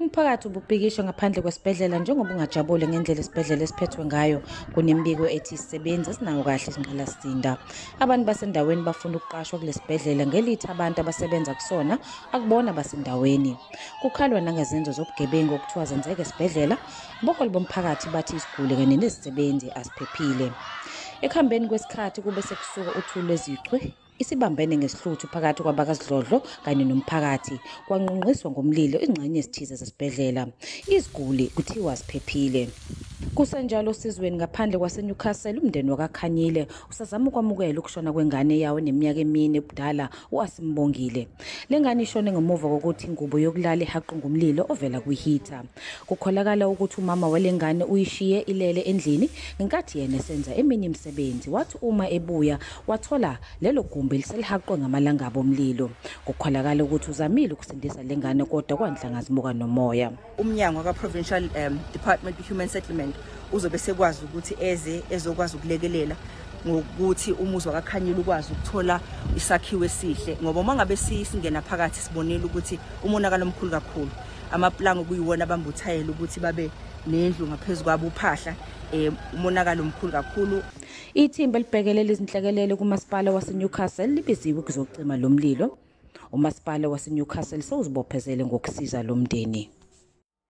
Umphakathi ububhikisho ngaphandle kwesibhedlela njengoba ungajabule ngendlela isibhedlela esiphethwe ngayo. Kunembiko ethi isisebenzi sinawo kahle isinqalasinda. Abantu basendaweni bafuna ukuqashwa kulesibhedlela ngelithi abantu abasebenza kusona akubona basendaweni. Kukhalwa nangezenzo zobugebengu okuthiwa zenzeka esibhedlela. Ubuholi bomphakathi bathi isiguli kanye nezisebenzi asiphephile. Ekuhambeni kwesikhathi kube sekusuka uthuli lwezichwe isibambene ngesihluthu phakathi kwabakasidlodlo kanye nomphakathi. Kwanqunqiswa ngomlilo ingxenye esithize zesibhedlela. Iziguli kuthiwa siphephile. Kusenjalo osizweni ngaphandle kwaseNewcastle, umndeni wakaKhanyile usazama ukwamukela ukushona kwengane yawo neminyaka 4 ubudala uAsimbongile. Le ngane ishone ngemuva kokuthi ingubo yokulala ihaqwe ngumlilo ovela kwihita. Kukholakala ukuthi umama walengane uyishiye ilele endlini ngenkathi yena esenza eminye imisebenzi. Wathi uma ebuya wathola lelo gumbi liselihaqwe ngamalangabo omlilo. Kukholakala ukuthi uzamile ukusindisa lengane kodwa kwanhlangazimuka nomoya. Umnyango ka-Provincial Department of Human Settlement uzobe sekwazi ukuthi ezokwazi ukulekelela ngokuthi umuzi wakaKhanyile ukwazi ukuthola isakhiwo esihle, ngoba uma ngabe singena phakathi sibonile ukuthi umonakalo omkhulu kakhulu. Amaplanga kuyiwona abambuthayela ukuthi babe nendlu ngaphezulu kwabo uphahla, umonakalo omkhulu kakhulu. Ithimba libhekelela izinhlekelele kumasipala waseNewcastle libiziwe ukuzocima lo mlilo. Umasipala waseNewcastle sewuzibophezele ngokusiza lo mndeni.